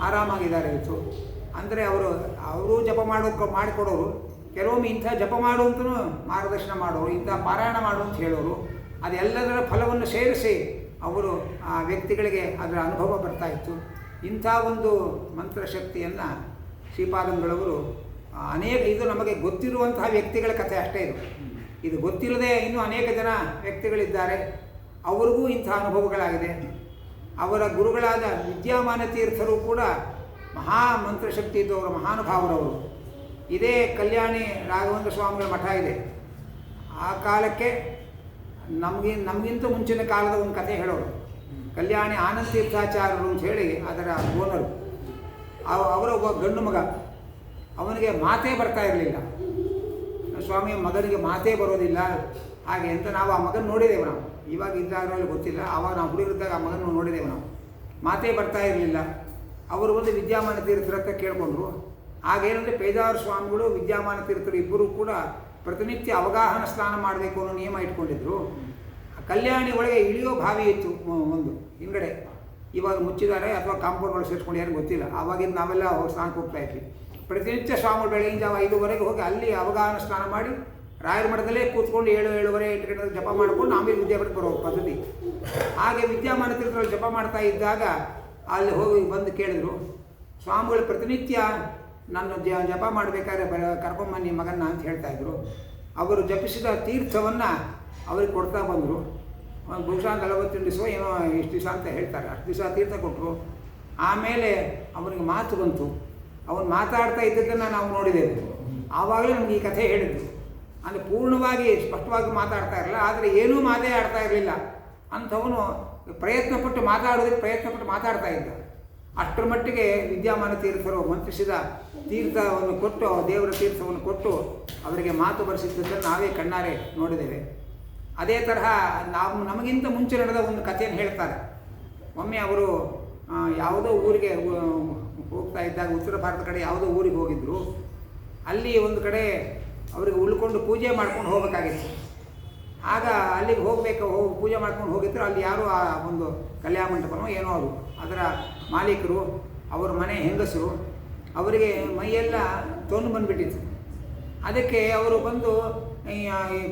ಆರಾಮಾಗಿದ್ದಾರೆ ಇವತ್ತು. ಅಂದರೆ ಅವರು ಜಪ ಮಾಡಿಕೊಡೋರು, ಕೆಲವೊಮ್ಮೆ ಇಂಥ ಜಪ ಮಾಡು ಅಂತಲೂ ಮಾರ್ಗದರ್ಶನ ಮಾಡೋರು, ಇಂಥ ಪಾರಾಯಣ ಮಾಡು ಅಂತ ಹೇಳೋರು. ಅದೆಲ್ಲದರ ಫಲವನ್ನು ಸೇರಿಸಿ ಅವರು ಆ ವ್ಯಕ್ತಿಗಳಿಗೆ ಅದರ ಅನುಭವ ಬರ್ತಾಯಿತ್ತು. ಇಂಥ ಒಂದು ಮಂತ್ರಶಕ್ತಿಯನ್ನು ಶ್ರೀಪಾದಂಗಳವರು ಇದು ನಮಗೆ ಗೊತ್ತಿರುವಂತಹ ವ್ಯಕ್ತಿಗಳ ಕಥೆ ಅಷ್ಟೇ. ಇದು ಗೊತ್ತಿಲ್ಲದೆ ಇನ್ನೂ ಅನೇಕ ಜನ ವ್ಯಕ್ತಿಗಳಿದ್ದಾರೆ, ಅವ್ರಿಗೂ ಇಂಥ ಅನುಭವಗಳಾಗಿದೆ. ಅವರ ಗುರುಗಳಾದ ವಿದ್ಯಾಮಾನ ತೀರ್ಥರು ಕೂಡ ಮಹಾ ಮಂತ್ರಶಕ್ತಿ ಇದ್ದವರು, ಮಹಾನುಭಾವರವರು. ಇದೇ ಕಲ್ಯಾಣಿ ರಾಘವೇಂದ್ರ ಸ್ವಾಮಿಗಳ ಮಠ ಇದೆ. ಆ ಕಾಲಕ್ಕೆ ನಮಗಿಂತ ಮುಂಚಿನ ಕಾಲದ ಒಂದು ಕಥೆ ಹೇಳೋರು. ಕಲ್ಯಾಣಿ ಆನಂದ ತೀರ್ಥಾಚಾರ್ಯರು ಅಂತ ಹೇಳಿ ಅದರ ಓನರು. ಅವರ ಒಬ್ಬ ಗಂಡು ಮಗ, ಅವನಿಗೆ ಮಾತೇ ಬರ್ತಾ ಇರಲಿಲ್ಲ. ಸ್ವಾಮಿಯ ಮಗನಿಗೆ ಮಾತೇ ಬರೋದಿಲ್ಲ ಹಾಗೆ ಅಂತ ನಾವು ಆ ಮಗನ ನೋಡಿದ್ದೇವೆ. ನಾವು ಇವಾಗ ಇದ್ದಾಗಲೂ ಗೊತ್ತಿಲ್ಲ, ಆವಾಗ ನಾವು ಹುಡುಗರಿದ್ದಾಗ ಆ ಮಗನ ನೋಡಿದ್ದೇವೆ ನಾವು. ಮಾತೇ ಬರ್ತಾ ಇರಲಿಲ್ಲ. ಅವರು ಒಂದು ವಿದ್ಯಾಮಾನ ತೀರ್ಥರ ಹತ್ರ ಕೇಳಿಕೊಂಡ್ರು. ಆಗೇನಂದರೆ ಪೇಜಾವರ ಸ್ವಾಮಿಗಳು ವಿದ್ಯಾಮಾನ ತೀರ್ಥರು ಇಬ್ಬರು ಕೂಡ ಪ್ರತಿನಿತ್ಯ ಅವಗಾಹನ ಸ್ನಾನ ಮಾಡಬೇಕು ಅನ್ನೋ ನಿಯಮ ಇಟ್ಕೊಂಡಿದ್ರು. ಕಲ್ಯಾಣಿ ಒಳಗೆ ಇಳಿಯೋ ಬಾವಿ ಇತ್ತು ಒಂದು ಹಿಂಗಡೆ. ಇವಾಗ ಮುಚ್ಚಿದ್ದಾರೆ ಅಥವಾ ಕಾಂಪೌಂಡ್ ಒಳಗೆ ಸೇರಿಸ್ಕೊಂಡಿದ್ದಾರೆ ಗೊತ್ತಿಲ್ಲ. ಆವಾಗಿಂದ ನಾವೆಲ್ಲ ಸ್ನಾನಕ್ಕೆ ಹೋಗ್ತಾ ಇದ್ವಿ. ಪ್ರತಿನಿತ್ಯ ಸ್ವಾಮಿಗಳು ಬೆಳಗಿನ ಜಾವ 5 ಹೋಗಿ ಅಲ್ಲಿ ಅವಗಾಹನ ಸ್ನಾನ ಮಾಡಿ ರಾಯರ ಮಠದಲ್ಲೇ ಕೂತ್ಕೊಂಡು 7-7:30 ಗಂಟೆ ಜಪ ಮಾಡ್ಕೊಂಡು ಆಮೇಲೆ ವಿದ್ಯಾಪೀಠ ಬರೋ ಪದ್ಧತಿ. ಹಾಗೆ ವಿದ್ಯಾಮಾನ ತೀರ್ಥರಲ್ಲಿ ಜಪ ಮಾಡ್ತಾ ಇದ್ದಾಗ ಅಲ್ಲಿ ಹೋಗಿ ಬಂದು ಕೇಳಿದ್ರು, ಸ್ವಾಮಿಗಳು ಪ್ರತಿನಿತ್ಯ ನಾನು ಜಪ ಮಾಡಬೇಕಾದ್ರೆ ಕರ್ಕೊಂಬನ್ನಿ ಮಗನ್ನ ಅಂತ ಹೇಳ್ತಾಯಿದ್ರು. ಅವರು ಜಪಿಸಿದ ತೀರ್ಥವನ್ನು ಅವ್ರಿಗೆ ಕೊಡ್ತಾ ಬಂದರು. ಬಹುಶಃ 40 ದಿವಸ ಏನೋ ಇಷ್ಟು ದಿವಸ ಅಂತ ಹೇಳ್ತಾರೆ, ಅಷ್ಟು ದಿವಸ ತೀರ್ಥ ಕೊಟ್ಟರು. ಆಮೇಲೆ ಅವನಿಗೆ ಮಾತು ಬಂತು. ಅವನು ಮಾತಾಡ್ತಾ ಇದ್ದದ್ದನ್ನು ನಾವು ನೋಡಿದ್ದೇವೆ. ಆವಾಗಲೇ ನಮಗೆ ಈ ಕಥೆ ಹೇಳಿದ್ರು. ಅಂದರೆ ಪೂರ್ಣವಾಗಿ ಸ್ಪಷ್ಟವಾಗಿ ಮಾತಾಡ್ತಾ ಇರಲಿಲ್ಲ, ಆದರೆ ಏನೂ ಮಾತೇ ಆಡ್ತಾ ಇರಲಿಲ್ಲ. ಅಂಥವನು ಪ್ರಯತ್ನಪಟ್ಟು ಮಾತಾಡ್ತಾ ಇದ್ದ. ಅಷ್ಟರ ಮಟ್ಟಿಗೆ ವಿದ್ಯಾಮಾನ ತೀರ್ಥರು ಮಂತ್ರಿಸಿದ ತೀರ್ಥವನ್ನು ಕೊಟ್ಟು, ದೇವರ ತೀರ್ಥವನ್ನು ಕೊಟ್ಟು ಅವರಿಗೆ ಮಾತು ಬರೆಸಿದ್ದನ್ನು ನಾವೇ ಕಣ್ಣಾರೆ ನೋಡಿದ್ದೇವೆ. ಅದೇ ತರಹ ನಮಗಿಂತ ಮುಂಚೆ ನಡೆದ ಒಂದು ಕಥೆಯನ್ನು ಹೇಳ್ತಾರೆ. ಒಮ್ಮೆ ಅವರು ಯಾವುದೋ ಊರಿಗೆ ಹೋಗ್ತಾ ಇದ್ದಾಗ ಉತ್ತರ ಭಾರತ ಕಡೆ ಯಾವುದೋ ಊರಿಗೆ ಹೋಗಿದ್ದರು. ಅಲ್ಲಿ ಒಂದು ಕಡೆ ಅವರಿಗೆ ಉಳ್ಕೊಂಡು ಪೂಜೆ ಮಾಡ್ಕೊಂಡು ಹೋಗಬೇಕಾಗಿತ್ತು. ಆಗ ಅಲ್ಲಿಗೆ ಪೂಜೆ ಮಾಡ್ಕೊಂಡು ಹೋಗಿದ್ರು. ಅಲ್ಲಿ ಯಾರು ಆ ಒಂದು ಕಲ್ಯಾಣ ಮಂಟಪನೋ ಏನೋ ಅವರು ಅದರ ಮಾಲೀಕರು, ಅವರ ಮನೆ ಹೆಂಗಸರು, ಅವರಿಗೆ ಮೈಯೆಲ್ಲ ತೊಂದು ಬಂದುಬಿಟ್ಟಿತ್ತು. ಅದಕ್ಕೆ ಅವರು ಬಂದು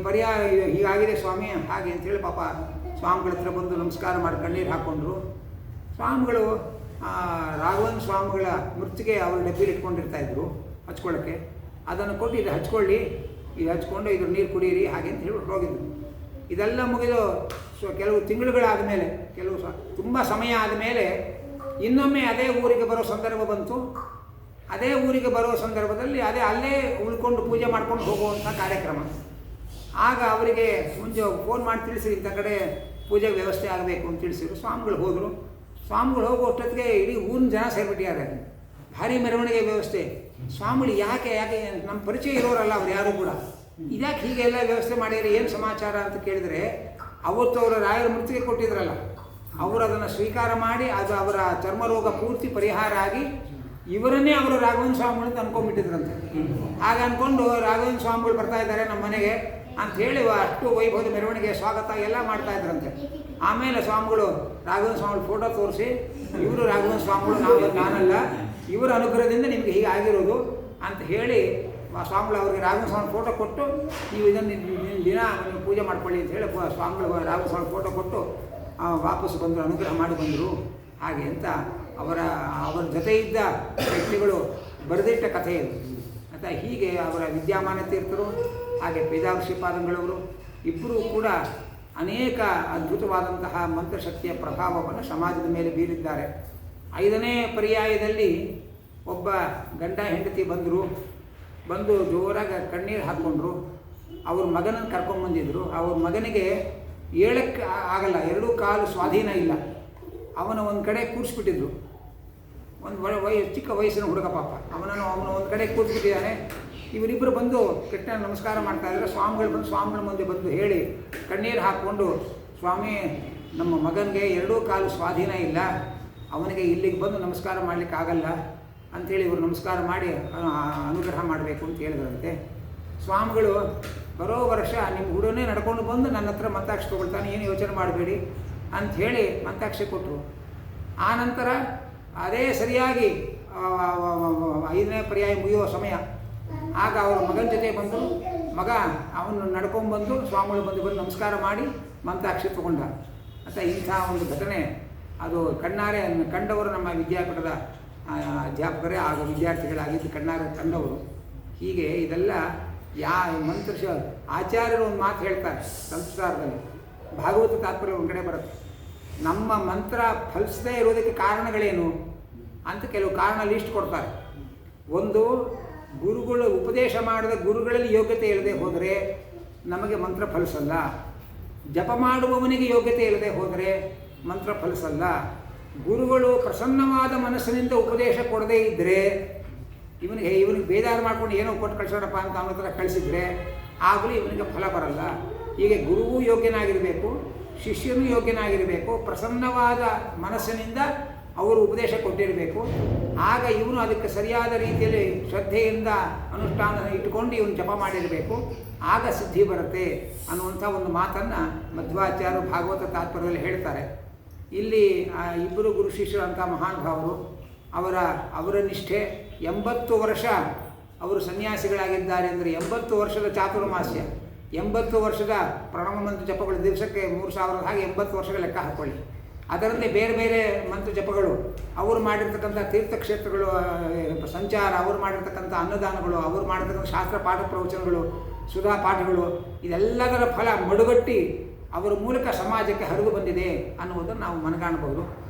ಪರ್ಯಾಯ ಹೀಗಾಗಿದೆ ಸ್ವಾಮಿ ಹಾಗೆ ಅಂಥೇಳಿ ಪಾಪ ಸ್ವಾಮಿಗಳ ಹತ್ರ ಬಂದು ನಮಸ್ಕಾರ ಮಾಡಿ ಕಣ್ಣೀರು ಹಾಕ್ಕೊಂಡ್ರು. ಸ್ವಾಮಿಗಳು ರಾಘವೇಂದ್ರ ಸ್ವಾಮಿಗಳ ಮೃತ್ತಿಗೆ ಅವರು ಡಬ್ಬಿಲಿ ಇಟ್ಕೊಂಡಿರ್ತಾಯಿದ್ರು ಹಚ್ಕೊಳ್ಳೋಕ್ಕೆ. ಅದನ್ನು ಕೊಟ್ಟು ಇದು ಹಚ್ಕೊಳ್ಳಿ, ಇದು ಹಚ್ಕೊಂಡು ಇದ್ರ ನೀರು ಕುಡೀರಿ ಹಾಗೆ ಅಂತ ಹೇಳ್ಬಿಟ್ಟು ಹೋಗಿದ್ರು. ಇದೆಲ್ಲ ಮುಗಿದು ಕೆಲವು ತಿಂಗಳುಗಳಾದ ಮೇಲೆ, ತುಂಬ ಸಮಯ ಆದಮೇಲೆ ಇನ್ನೊಮ್ಮೆ ಅದೇ ಊರಿಗೆ ಬರೋ ಸಂದರ್ಭ ಬಂತು. ಅದೇ ಊರಿಗೆ ಬರೋ ಸಂದರ್ಭದಲ್ಲಿ ಅಲ್ಲೇ ಉಳ್ಕೊಂಡು ಪೂಜೆ ಮಾಡ್ಕೊಂಡು ಹೋಗುವಂಥ ಕಾರ್ಯಕ್ರಮ. ಆಗ ಅವರಿಗೆ ಮುಂಚೆ ಫೋನ್ ಮಾಡಿ ತಿಳಿಸಿದ್ರು, ಇಂಥ ಕಡೆ ಪೂಜೆಗೆ ವ್ಯವಸ್ಥೆ ಆಗಬೇಕು ಅಂತ ತಿಳಿಸಿದ್ರು. ಸ್ವಾಮಿಗಳು ಹೋದರು. ಸ್ವಾಮಿಗಳು ಹೋಗುವಷ್ಟೊತ್ತಿಗೆ ಇಡೀ ಊರಿನ ಜನ ಸೇರಿಬಿಟ್ಟಿದ್ದಾರೆ. ಭಾರಿ ಮೆರವಣಿಗೆ ವ್ಯವಸ್ಥೆ. ಸ್ವಾಮಿಗಳು ಯಾಕೆ ನಮ್ಮ ಪರಿಚಯ ಇರೋರಲ್ಲ ಅವ್ರು ಯಾರು ಕೂಡ, ಇದ್ಯಾಕೆ ಹೀಗೆಲ್ಲ ವ್ಯವಸ್ಥೆ ಮಾಡಿದರೆ ಏನು ಸಮಾಚಾರ ಅಂತ ಕೇಳಿದರೆ, ಅವತ್ತು ಅವರು ರಾಯರ ಮೃತ್ತಿಗೆ ಕೊಟ್ಟಿದ್ರಲ್ಲ, ಅವರು ಅದನ್ನು ಸ್ವೀಕಾರ ಮಾಡಿ ಅದು ಅವರ ಚರ್ಮರೋಗ ಪೂರ್ತಿ ಪರಿಹಾರ ಆಗಿ ಇವರನ್ನೇ ಅವರು ರಾಘವೇಂದ್ರ ಸ್ವಾಮಿಗಳು ಅಂತ ಅಂದ್ಕೊಂಡ್ಬಿಟ್ಟಿದ್ರಂತೆ. ಹಾಗೆ ಅಂದ್ಕೊಂಡು ರಾಘವೇಂದ್ರ ಸ್ವಾಮಿಗಳು ಬರ್ತಾ ಇದ್ದಾರೆ ನಮ್ಮ ಮನೆಗೆ ಅಂಥೇಳಿ ಅಷ್ಟು ವೈಭವದ ಮೆರವಣಿಗೆ ಸ್ವಾಗತ ಎಲ್ಲ ಮಾಡ್ತಾ ಇದ್ರಂತೆ. ಆಮೇಲೆ ಸ್ವಾಮಿಗಳು ರಾಘವೇಂದ್ರ ಸ್ವಾಮಿಗಳು ಫೋಟೋ ತೋರಿಸಿ, ಇವರು ರಾಘವೇಂದ್ರ ಸ್ವಾಮಿಗಳು ನಾನಲ್ಲ, ಇವರ ಅನುಗ್ರಹದಿಂದ ನಿಮಗೆ ಹೀಗೆ ಆಗಿರೋದು ಅಂತ ಹೇಳಿ ಸ್ವಾಮಿಗಳು ಅವರಿಗೆ ರಾಘವೇಂದ್ರ ಸ್ವಾಮಿ ಫೋಟೋ ಕೊಟ್ಟು, ನೀವು ಇದನ್ನು ದಿನ ನೀವು ಪೂಜೆ ಮಾಡ್ಕೊಳ್ಳಿ ಅಂತ ಹೇಳಿ ಸ್ವಾಮಿಗಳು ರಾಘವೇಂದ್ರ ಸ್ವಾಮಿ ಫೋಟೋ ಕೊಟ್ಟು ವಾಪಸ್ ಬಂದರು, ಅನುಗ್ರಹ ಮಾಡಿ ಬಂದರು. ಹಾಗೆ ಅಂತ ಅವರ ಜೊತೆ ಇದ್ದ ವ್ಯಕ್ತಿಗಳು ಬರೆದಿಟ್ಟ ಕಥೆ ಇದು ಅಂತ. ಹೀಗೆ ಅವರ ವಿದ್ಯಾಮಾನ ತೀರ್ಥರು ಹಾಗೆ ಪೇಜಾವರ ಶ್ರೀಪಾದಂಗಳವರು ಇಬ್ಬರೂ ಕೂಡ ಅನೇಕ ಅದ್ಭುತವಾದಂತಹ ಮಂತ್ರಶಕ್ತಿಯ ಪ್ರಭಾವವನ್ನು ಸಮಾಜದ ಮೇಲೆ ಬೀರಿದ್ದಾರೆ. 5ನೇ ಪರ್ಯಾಯದಲ್ಲಿ ಒಬ್ಬ ಗಂಡ ಹೆಂಡತಿ ಬಂದು ಜೋರಾಗಿ ಕಣ್ಣೀರು ಹಾಕ್ಕೊಂಡ್ರು. ಅವ್ರ ಮಗನನ್ನು ಕರ್ಕೊಂಬಂದಿದ್ರು. ಅವ್ರ ಮಗನಿಗೆ ಏಳಕ್ಕೆ ಆಗಲ್ಲ, 2 ಕಾಲು ಸ್ವಾಧೀನ ಇಲ್ಲ. ಅವನ ಒಂದು ಕಡೆ ಕೂರಿಸ್ಬಿಟ್ಟಿದ್ರು. ಒಂದು ಚಿಕ್ಕ ವಯಸ್ಸಿನ ಹುಡುಗ ಪಾಪ, ಅವನು ಒಂದು ಕಡೆ ಕೂರಿಸ್ಬಿಟ್ಟಿದ್ದಾನೆ. ಇವರಿಬ್ಬರು ಬಂದು ಕೆಟ್ಟ ನಮಸ್ಕಾರ ಮಾಡ್ತಾ ಇದ್ದಾರೆ. ಸ್ವಾಮಿಗಳ ಮುಂದೆ ಬಂದು ಹೇಳಿ ಕಣ್ಣೀರು ಹಾಕ್ಕೊಂಡು, ಸ್ವಾಮಿ ನಮ್ಮ ಮಗನಿಗೆ 2 ಕಾಲು ಸ್ವಾಧೀನ ಇಲ್ಲ, ಅವನಿಗೆ ಇಲ್ಲಿಗೆ ಬಂದು ನಮಸ್ಕಾರ ಮಾಡಲಿಕ್ಕಾಗಲ್ಲ ಅಂಥೇಳಿ ಇವರು ನಮಸ್ಕಾರ ಮಾಡಿ ಅನುಗ್ರಹ ಮಾಡಬೇಕು ಅಂತ ಹೇಳಿದ್ರಂತೆ. ಸ್ವಾಮಿಗಳು ಬರೋ ವರ್ಷ ನಿಮ್ಮ ಹುಡುಗನೇ ನಡ್ಕೊಂಡು ಬಂದು ನನ್ನ ಹತ್ರ ಮಂತ್ರಾಕ್ಷಿ ತೊಗೊಳ್ತಾನೆ, ಏನು ಯೋಚನೆ ಮಾಡಬೇಡಿ ಅಂಥೇಳಿ ಮಂತ್ರಾಕ್ಷಿ ಕೊಟ್ಟರು. ಆ ನಂತರ ಅದೇ ಸರಿಯಾಗಿ 5ನೇ ಪರ್ಯಾಯ ಮುಗಿಯುವ ಸಮಯ. ಆಗ ಅವರ ಮಗನ ಜೊತೆ ಬಂದು ಮಗ ಅವನು ನಡ್ಕೊಂಡ್ಬಂದು ಸ್ವಾಮಿಗಳು ಬಂದು ನಮಸ್ಕಾರ ಮಾಡಿ ಮಂತ್ರಾಕ್ಷಿ ತೊಗೊಂಡ ಅಂತ ಇಂಥ ಒಂದು ಘಟನೆ ಅದು ಕಣ್ಣಾರೆ ಕಂಡವರು ನಮ್ಮ ವಿದ್ಯಾಪೀಠದ ಅಧ್ಯಾಪಕರೇ ಆಗ ವಿದ್ಯಾರ್ಥಿಗಳಾಗಿದ್ದು ಕಣ್ಣಾರೆ ಕಂಡವರು. ಹೀಗೆ ಇದೆಲ್ಲ ಮಂತ್ರ ಆಚಾರ್ಯರು ಒಂದು ಮಾತು ಹೇಳ್ತಾರೆ ಸಂಸ್ಕಾರದಲ್ಲಿ, ಭಾಗವತ ತಾತ್ಪರ್ಯ ಒಂದು ಕಡೆ ಬರುತ್ತೆ. ನಮ್ಮ ಮಂತ್ರ ಫಲಿಸದೇ ಇರೋದಕ್ಕೆ ಕಾರಣಗಳೇನು ಅಂತ ಕೆಲವು ಕಾರಣ ಲಿಸ್ಟ್ ಕೊಡ್ತಾರೆ. ಒಂದು, ಗುರುಗಳು ಉಪದೇಶ ಮಾಡಿದ ಗುರುಗಳಲ್ಲಿ ಯೋಗ್ಯತೆ ಇಲ್ಲದೆ ಹೋದರೆ ನಮಗೆ ಮಂತ್ರ ಫಲಿಸಲ್ಲ. ಜಪ ಮಾಡುವವನಿಗೆ ಯೋಗ್ಯತೆ ಇಲ್ಲದೆ ಹೋದರೆ ಮಂತ್ರ ಫಲಿಸಲ್ಲ. ಗುರುಗಳು ಪ್ರಸನ್ನವಾದ ಮನಸ್ಸಿನಿಂದ ಉಪದೇಶ ಕೊಡದೇ ಇದ್ದರೆ ಇವನಿಗೆ ಬೇಜಾರು ಮಾಡ್ಕೊಂಡು ಏನೋ ಕೊಟ್ಟು ಕಳಿಸೋಣಪ್ಪ ಅಂತ ಅವನ ಹತ್ರ ಕಳಿಸಿದರೆ ಆಗಲೂ ಇವನಿಗೆ ಫಲ ಬರಲ್ಲ. ಹೀಗೆ ಗುರುವೂ ಯೋಗ್ಯನಾಗಿರಬೇಕು, ಶಿಷ್ಯನೂ ಯೋಗ್ಯನಾಗಿರಬೇಕು, ಪ್ರಸನ್ನವಾದ ಮನಸ್ಸಿನಿಂದ ಅವರು ಉಪದೇಶ ಕೊಟ್ಟಿರಬೇಕು. ಆಗ ಇವನು ಅದಕ್ಕೆ ಸರಿಯಾದ ರೀತಿಯಲ್ಲಿ ಶ್ರದ್ಧೆಯಿಂದ ಅನುಷ್ಠಾನ ಇಟ್ಟುಕೊಂಡು ಇವನು ಜಪ ಮಾಡಿರಬೇಕು, ಆಗ ಸಿದ್ಧಿ ಬರುತ್ತೆ ಅನ್ನುವಂಥ ಒಂದು ಮಾತನ್ನು ಮಧ್ವಾಚಾರ್ಯರು ಭಾಗವತ ತಾತ್ಪರ್ಯದಲ್ಲಿ ಹೇಳ್ತಾರೆ. ಇಲ್ಲಿ ಇಬ್ಬರು ಗುರು ಶಿಷ್ಯರಂಥ ಮಹಾನುಭಾವರು ಅವರ ನಿಷ್ಠೆ 80 ವರ್ಷ ಅವರು ಸನ್ಯಾಸಿಗಳಾಗಿದ್ದಾರೆ ಅಂದರೆ 80 ವರ್ಷದ ಚಾತುರ್ಮಾಸ್ಯ, 80 ವರ್ಷದ ಪ್ರಣವ ಮಂತ್ರ ಜಪಗಳು, ದಿವಸಕ್ಕೆ 3000 ಹಾಗೆ 80 ವರ್ಷಗಳ ಲೆಕ್ಕ ಹಾಕ್ಕೊಳ್ಳಿ. ಅದರಂತೆ ಬೇರೆ ಬೇರೆ ಮಂತ್ರ ಜಪಗಳು, ಅವರು ಮಾಡಿರ್ತಕ್ಕಂಥ ತೀರ್ಥಕ್ಷೇತ್ರಗಳು ಸಂಚಾರ, ಅವರು ಮಾಡಿರ್ತಕ್ಕಂಥ ಅನ್ನದಾನಗಳು, ಅವರು ಮಾಡಿರ್ತಕ್ಕಂಥ ಶಾಸ್ತ್ರ ಪಾಠ ಪ್ರವಚನಗಳು, ಸುಧಾ ಪಾಠಗಳು, ಇದೆಲ್ಲದರ ಫಲ ಮಡುಗಟ್ಟಿ ಅವರ ಮೂಲಕ ಸಮಾಜಕ್ಕೆ ಹರಿದು ಬಂದಿದೆ ಅನ್ನುವುದನ್ನು ನಾವು ಮನಗಾಣಬಹುದು.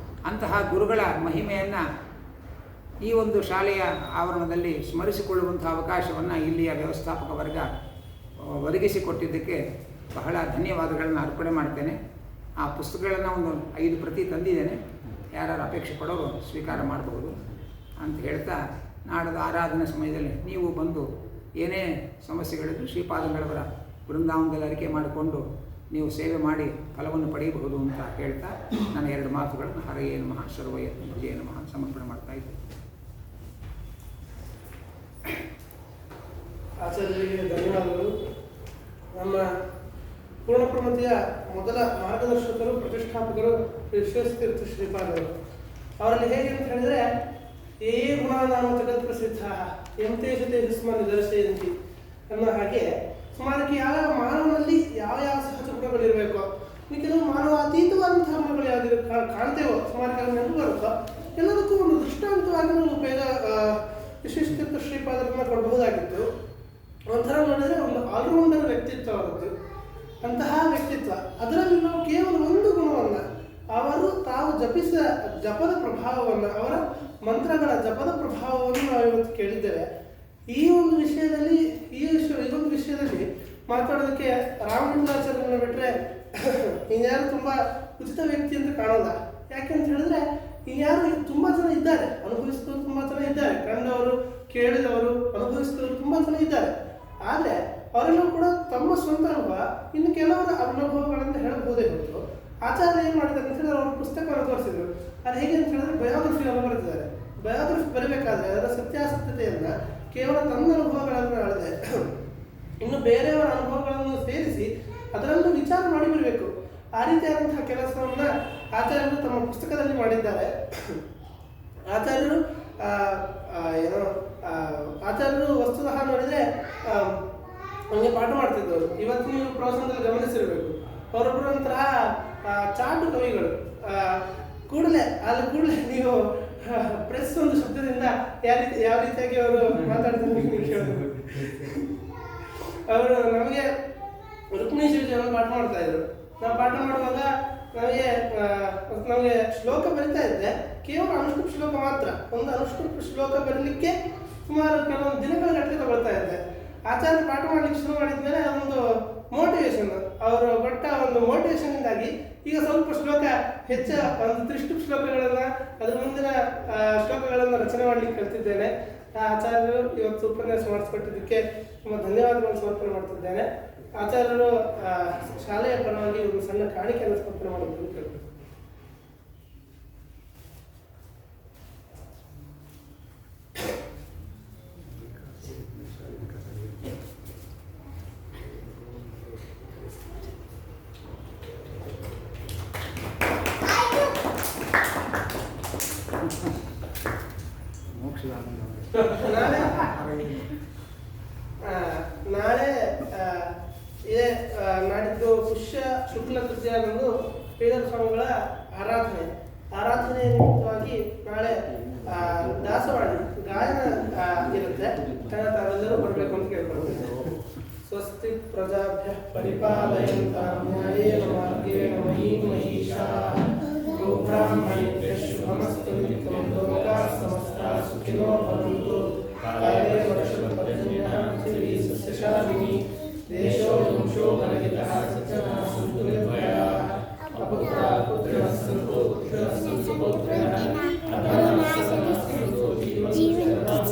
ಅಂತಹ ಗುರುಗಳ ಮಹಿಮೆಯನ್ನು ಈ ಒಂದು ಶಾಲೆಯ ಆವರಣದಲ್ಲಿ ಸ್ಮರಿಸಿಕೊಳ್ಳುವಂಥ ಅವಕಾಶವನ್ನು ಇಲ್ಲಿಯ ವ್ಯವಸ್ಥಾಪಕ ವರ್ಗ ಒದಗಿಸಿಕೊಟ್ಟಿದ್ದಕ್ಕೆ ಬಹಳ ಧನ್ಯವಾದಗಳನ್ನು ಅರ್ಪಣೆ ಮಾಡ್ತೇನೆ. ಆ ಪುಸ್ತಕಗಳನ್ನು ಒಂದು 5 ಪ್ರತಿ ತಂದಿದ್ದೇನೆ, ಯಾರು ಅಪೇಕ್ಷೆ ಪಡೋರು ಸ್ವೀಕಾರ ಮಾಡಬಹುದು ಅಂತ ಹೇಳ್ತಾ, ನಾಡದ ಆರಾಧನಾ ಸಮಯದಲ್ಲಿ ನೀವು ಬಂದು ಏನೇ ಸಮಸ್ಯೆಗಳಿದ್ದು ಶ್ರೀಪಾದಂಗಳವರ ಬೃಂದಾವನದಲ್ಲಿ ಅರಿಕೆ ಮಾಡಿಕೊಂಡು ನೀವು ಸೇವೆ ಮಾಡಿ ಫಲವನ್ನು ಪಡೆಯಬಹುದು ಅಂತ ಹೇಳ್ತಾ ನಾನು 2 ಮಾತುಗಳನ್ನು ಹರಯೇ ನಮಃ ಸರ್ವಯ ಭುಜೇ ನಮಃ ಸಮರ್ಪಣೆ ಮಾಡ್ತಾ ಇದ್ದೆ. ಆಚಾರ್ಯರಿಗೆ ಧನ್ಯವಾದಗಳು. ನಮ್ಮ ಪೂರ್ಣಪ್ರಮತಿಯ ಮೊದಲ ಮಾರ್ಗದರ್ಶಕರು ಪ್ರತಿಷ್ಠಾಪಕರು ವಿಶ್ವೇಶತೀರ್ಥ ಶ್ರೀಪಾದರು. ಅವರಲ್ಲಿ ಹೇಗೆ ಅಂತ ಹೇಳಿದರೆ, ಏ ಗುಣಾನಾಮ ಜಗತ್ ಪ್ರಸಿದ್ಧ ಎಂತೇಷ ತೇಜಸ್ಮ ನಿದರ್ಶಯಂತಿ ಅನ್ನೋ ಹಾಗೆ ಸುಮಾರಕ್ಕೆ ಯಾವ ಮಾನವನಲ್ಲಿ ಯಾವ ಸಹಜ ಗುಣಗಳಿರಬೇಕೋ, ಕೆಲವು ಮಾನವಾತೀತವಾದಂತಹ ಗುಣಗಳು ಯಾವ್ದು ಕಾಣ್ತೇವೋ, ಸುಮಾರಿಗೆ ನೆನಪು ಬರುತ್ತೋ, ಎಲ್ಲದಕ್ಕೂ ಒಂದು ದೃಷ್ಟಾಂತವಾಗಿ ನಾವು ಬೇಗ ವಿಶ್ವೇಶತೀರ್ಥ ಶ್ರೀಪಾದರನ್ನ ಕೊಡಬಹುದಾಗಿತ್ತು. ಒಂಥರ ನೋಡಿದರೆ ಒಂದು ಆಲ್ರೌಂಡರ್ ವ್ಯಕ್ತಿತ್ವ ಅವರದ್ದು. ಅಂತಹ ವ್ಯಕ್ತಿತ್ವ, ಅದರಲ್ಲಿ ನಾವು ಕೇವಲ ಒಂದು ಗುಣವನ್ನು, ಅವರು ತಾವು ಜಪಿಸಿದ ಜಪದ ಪ್ರಭಾವವನ್ನು, ಅವರ ಮಂತ್ರಗಳ ಜಪದ ಪ್ರಭಾವವನ್ನು ನಾವು ಇವತ್ತು ಕೇಳಿದ್ದೇವೆ. ಈ ಒಂದು ವಿಷಯದಲ್ಲಿ ಇದೊಂದು ವಿಷಯದಲ್ಲಿ ಮಾತಾಡೋದಕ್ಕೆ ರಾಮಲಿಂಗಾಚಾರ್ಯರನ್ನ ಬಿಟ್ಟರೆ ಇನ್ಯಾರು ತುಂಬ ಉಚಿತ ವ್ಯಕ್ತಿ ಅಂತ ಕಾಣೋಲ್ಲ. ಯಾಕೆಂತ ಹೇಳಿದ್ರೆ ಇನ್ಯಾರು ತುಂಬ ಜನ ಇದ್ದಾರೆ, ಅನುಭವಿಸಿದವರು ತುಂಬ ಜನ ಇದ್ದಾರೆ, ಕಂಡವರು ಕೇಳಿದವರು ಅನುಭವಿಸಿದವರು ತುಂಬ ಜನ ಇದ್ದಾರೆ. ಆದರೆ ಅವರೆಲ್ಲ ಕೂಡ ತಮ್ಮ ಸ್ವಂತ ಅನುಭವ, ಇನ್ನು ಕೆಲವರ ಅನುಭವಗಳಂತ ಹೇಳಬಹುದೇ ಹೊರತು ಆಚಾರ್ಯ ಏನು ಮಾಡಿದ್ದಾರೆ ಅಂತ ಹೇಳಿದ್ರೆ ಅವರು ಪುಸ್ತಕವನ್ನು ತೋರಿಸಿದ್ರು. ಅದು ಹೇಗೆ ಅಂತ ಹೇಳಿದ್ರೆ ಬಯೋಗ್ರಫಿಯನ್ನು ಬರೆದಿದ್ದಾರೆ. ಬಯೋಗ್ರಫಿ ಬರಬೇಕಾದ್ರೆ ಅದರ ಸತ್ಯಾಸತ್ಯತೆಯನ್ನು ಕೇವಲ ತನ್ನ ಅನುಭವಗಳನ್ನು ಅಳದೆ ಇನ್ನು ಬೇರೆಯವರ ಅನುಭವಗಳನ್ನು ಸೇರಿಸಿ ಅದರಲ್ಲೂ ವಿಚಾರ ಮಾಡಿ ಬರಬೇಕು. ಆ ರೀತಿಯಾದಂತಹ ಕೆಲಸವನ್ನು ಆಚಾರ್ಯರು ತಮ್ಮ ಪುಸ್ತಕದಲ್ಲಿ ಮಾಡಿದ್ದಾರೆ. ಆಚಾರ್ಯರು ಆಚಾರ್ಯರು ವಸ್ತುತಃ ನೋಡಿದರೆ ನಮಗೆ ಪಾಠ ಮಾಡ್ತಿದ್ದವರು. ಇವತ್ತು ನೀವು ಪ್ರವಚನದಲ್ಲಿ ಗಮನಿಸಿರಬೇಕು, ಅವರೊಬ್ಬರು ಒಂಥರ ಚಾಟು ಕವಿಗಳು. ಕೂಡಲೇ ನೀವು ಪ್ರೆಸ್ ಒಂದು ಶಬ್ದದಿಂದ ಯಾವ ರೀತಿಯಾಗಿ ಅವರು ಮಾತಾಡ್ತಾರೆ ಕೇಳಬೇಕು. ಅವರು ನಮಗೆ ರುಕ್ಮಿಣಿ ಶಿವಜಿಯನ್ನು ಪಾಠ ಮಾಡ್ತಾ ಇದ್ರು. ನಾವು ಪಾಠ ಮಾಡುವಾಗ ನಮಗೆ ಶ್ಲೋಕ ಬರಿತಾ ಇದ್ದೆ, ಕೇವಲ ಅನುಷ್ಠುಪ್ ಶ್ಲೋಕ ಮಾತ್ರ. ಒಂದು ಅನುಷ್ಠುಪ್ ಶ್ಲೋಕ ಬರಲಿಕ್ಕೆ ಸುಮಾರು ಕೆಲವೊಂದು ದಿನಗಳ ಗಟ್ಟಲೆ ತಗೊಳ್ತಾ ಇದ್ದೆ. ಆಚಾರ್ಯ ಪಾಠ ಮಾಡ್ಲಿಕ್ಕೆ ಶುರು ಮಾಡಿದ್ಮೇಲೆ ಒಂದು ಮೋಟಿವೇಶನ್, ಅವರು ಕೊಟ್ಟ ಒಂದು ಮೋಟಿವೇಶನ್ ಇಂದಾಗಿ ಈಗ ಸ್ವಲ್ಪ ಶ್ಲೋಕ ಹೆಚ್ಚು ಒಂದು 3 ಶ್ಲೋಕಗಳನ್ನ ಅದ್ರ ಮುಂದಿನ ಶ್ಲೋಕಗಳನ್ನ ರಚನೆ ಮಾಡ್ಲಿಕ್ಕೆ ಕಲ್ತಿದ್ದೇನೆ. ಆಚಾರ್ಯರು ಇವತ್ತು ಉಪನ್ಯಾಸ ಮಾಡಿಸ್ಕೊಟ್ಟಿದ್ದಕ್ಕೆ ತುಂಬ ಧನ್ಯವಾದಗಳನ್ನು ಸಮರ್ಪಣೆ ಮಾಡ್ತಿದ್ದೇನೆ. ಆಚಾರ್ಯರು ಶಾಲೆಯ ಪರವಾಗಿ ಒಂದು ಸಣ್ಣ ಕಾಣಿಕೆಯನ್ನು ಸಮರ್ಪಣೆ ಮಾಡೋದನ್ನು ಕೇಳ್ತಾರೆ. ನಾಳೆ ಇದೇ ನಾಡಿದ್ದು ಪುಷ್ಯ ಶುಕ್ಲ ತೃತೀಯದಂದು ಶ್ರೀಧರ ಸ್ವಾಮಿಗಳ ಆರಾಧನೆ ನಿಮಿತ್ತವಾಗಿ ನಾಳೆ ದಾಸವಾಣಿ ಗಾಯನ ಇರುತ್ತೆ. ತಾವೆಲ್ಲರೂ ಬರಬೇಕು ಅಂತ ಕೇಳ್ಕೊಳ್ತೇನೆ. ಸ್ವಸ್ತಿ ಪ್ರಜಾಭ್ಯ ಪರಿಪಾಲಯಂತಾಂ ನ್ಯಾಯೇನ ಮಾರ್ಗೇಣ ಮಹೀಂ ಮಹೀಷಾಃ ಗೋಬ್ರಾಹ್ಮಣೇಭ್ಯಃ ಶುಭಮಸ್ತು ನಿತ್ಯಂ ಲೋಕಾಃ ಸಮಸ್ತಾಃ ಸುಖಿನೋ ಭವಂತು. ಕಾಲೇ ವರ್ಷಪರ್ಜನ್ಯಃ ಪೃಥಿವೀ ಸಸ್ಯಶಾಲಿನಿ ದೇಶೋ ವಂಶೋ ಬಲಹಿತಃ ಸಜ್ಜನಾಃ ಸಂತು ನಿರ್ಭಯಾಃ ಅಪುತ್ರಾಃ ಪುತ್ರಿಣಃ ಸಂತು ಪುತ್ರಃ ಸಂತು ಪೌತ್ರಿಣಃ ಅಧರ್ಮಃ ಸಂತು ಜೀವನಂ